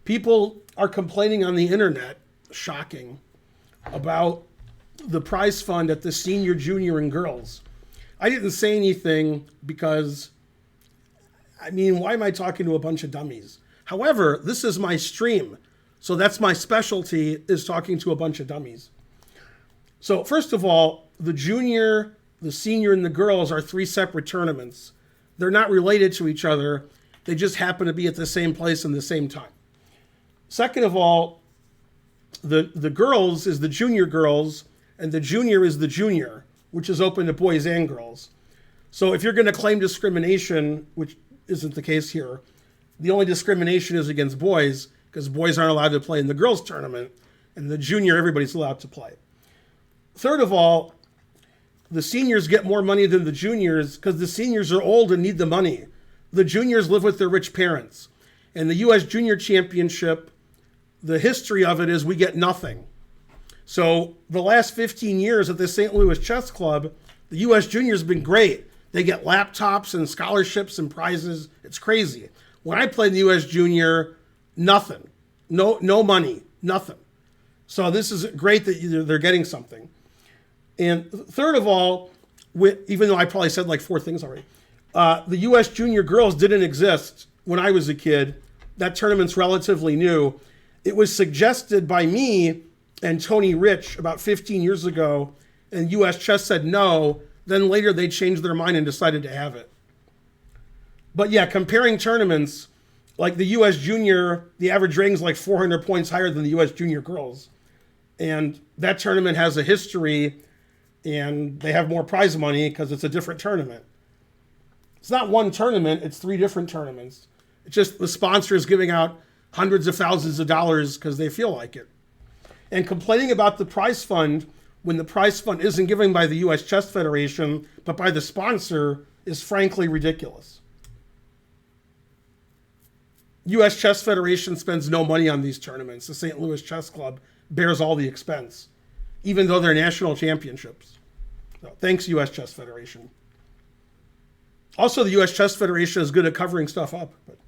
People are complaining on the internet, shocking, about the prize fund at the senior, junior, and girls. I didn't say anything because, I mean, why am I talking to a bunch of dummies? However, this is my stream. So that's my specialty, is talking to a bunch of dummies. So first of all, the junior, the senior, and the girls are 3 separate tournaments. They're not related to each other. They just happen to be at the same place in the same time. Second of all, the girls is the junior girls, and the junior is the junior, which is open to boys and girls. So if you're going to claim discrimination, which isn't the case here, the only discrimination is against boys, because boys aren't allowed to play in the girls' tournament, and the junior, everybody's allowed to play. Third of all, the seniors get more money than the juniors because the seniors are old and need the money. The juniors live with their rich parents. And the U.S. Junior Championship, the history of it is we get nothing. So the last 15 years at the St. Louis Chess Club, the U.S. Junior's been great. They get laptops and scholarships and prizes. It's crazy. When I played the U.S. Junior, nothing. No money, nothing. So this is great that they're getting something. And third of all, even though I probably said like 4 things already, the U.S. Junior girls didn't exist when I was a kid. That tournament's relatively new. It was suggested by me and Tony Rich about 15 years ago, and U.S. Chess said no. Then later they changed their mind and decided to have it. But yeah, comparing tournaments, like the U.S. Junior, the average rating's like 400 points higher than the U.S. Junior girls. And that tournament has a history, and they have more prize money because it's a different tournament. It's not one tournament, it's 3 different tournaments. It's just the sponsor is giving out hundreds of thousands of dollars because they feel like it. And complaining about the prize fund when the prize fund isn't given by the U.S. Chess Federation, but by the sponsor, is frankly ridiculous. U.S. Chess Federation spends no money on these tournaments. The St. Louis Chess Club bears all the expense, even though they're national championships. So, thanks, U.S. Chess Federation. Also, the U.S. Chess Federation is good at covering stuff up. But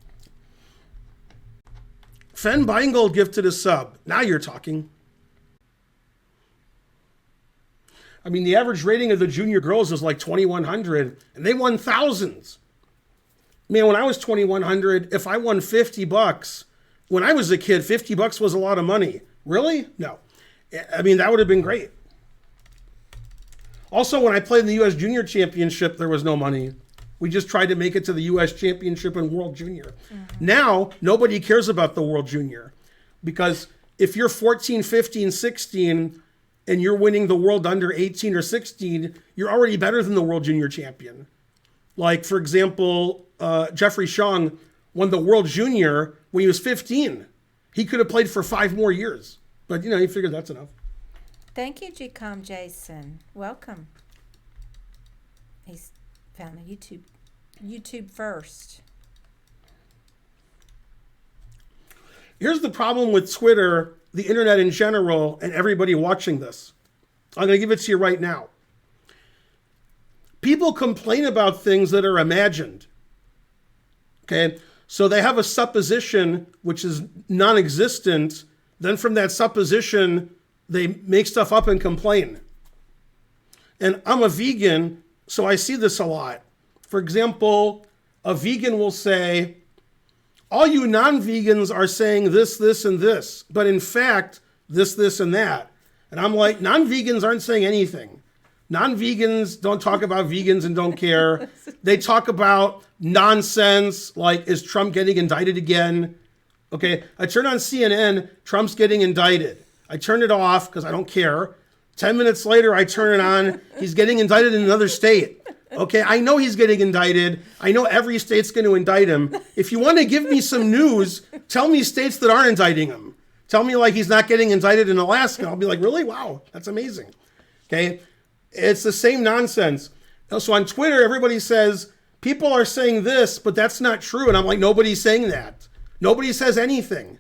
Ben Finegold gifted a sub. Now you're talking. I mean, the average rating of the junior girls is like 2,100, and they won thousands. Man, when I was 2,100, if I won $50, when I was a kid, $50 was a lot of money. Really? No. I mean, that would have been great. Also, when I played in the U.S. Junior Championship, there was no money. We just tried to make it to the U.S. Championship and World Junior. Mm-hmm. Now, nobody cares about the World Junior, because if you're 14, 15, 16, and you're winning the world under 18 or 16, you're already better than the World Junior Champion. Like, for example, Jeffrey Shong won the World Junior when he was 15. He could have played for 5 more years. But, he figured that's enough. Thank you, G-Com Jason. Welcome. He's found the YouTube first. Here's the problem with Twitter, the internet in general, and everybody watching this. I'm going to give it to you right now. People complain about things that are imagined. Okay? So they have a supposition which is non-existent. Then from that supposition, they make stuff up and complain. And I'm a vegan, so I see this a lot. For example, a vegan will say, all you non-vegans are saying this, this, and this. But in fact, this, and that. And I'm like, non-vegans aren't saying anything. Non-vegans don't talk about vegans and don't care. They talk about nonsense, like, is Trump getting indicted again? Okay, I turn on CNN, Trump's getting indicted. I turn it off because I don't care. 10 minutes later, I turn it on. He's getting indicted in another state. Okay, I know he's getting indicted. I know every state's going to indict him. If you want to give me some news, tell me states that aren't indicting him. Tell me like he's not getting indicted in Alaska. I'll be like, really? Wow, that's amazing. Okay, it's the same nonsense. So on Twitter, everybody says, people are saying this, but that's not true. And I'm like, nobody's saying that. Nobody says anything.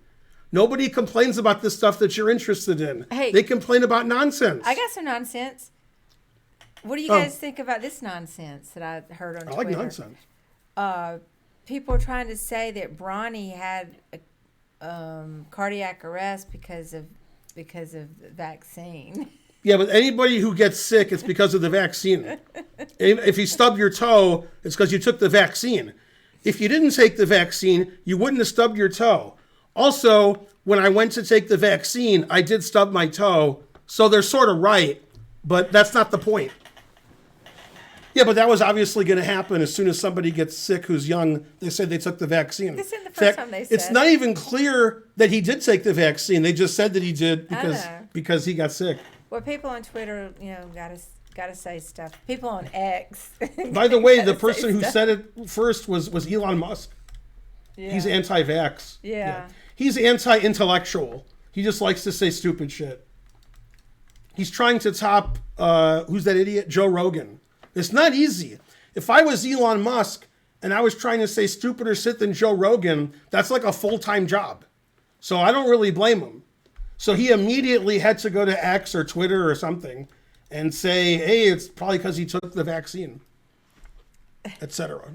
Nobody complains about the stuff that you're interested in. Hey, they complain about nonsense. I got some nonsense. What do you guys think about this nonsense that I heard on Twitter? I like nonsense. People are trying to say that Bronny had cardiac arrest because of the vaccine. Yeah, but anybody who gets sick, it's because of the vaccine. If you stub your toe, it's because you took the vaccine. If you didn't take the vaccine, you wouldn't have stubbed your toe. Also, when I went to take the vaccine, I did stub my toe. So they're sort of right, but that's not the point. Yeah, but that was obviously going to happen as soon as somebody gets sick who's young. They said they took the vaccine. This isn't the first time they said. It's not even clear that he did take the vaccine. They just said that he did because he got sick. Well, people on Twitter, gotta say stuff. People on X. By the way, the person who said it first was Elon Musk. Yeah. He's anti-vax. Yeah. He's anti-intellectual. He just likes to say stupid shit. He's trying to top, who's that idiot? Joe Rogan. It's not easy. If I was Elon Musk and I was trying to say stupider shit than Joe Rogan, that's like a full-time job. So I don't really blame him. So he immediately had to go to X or Twitter or something and say, hey, it's probably because he took the vaccine, etc.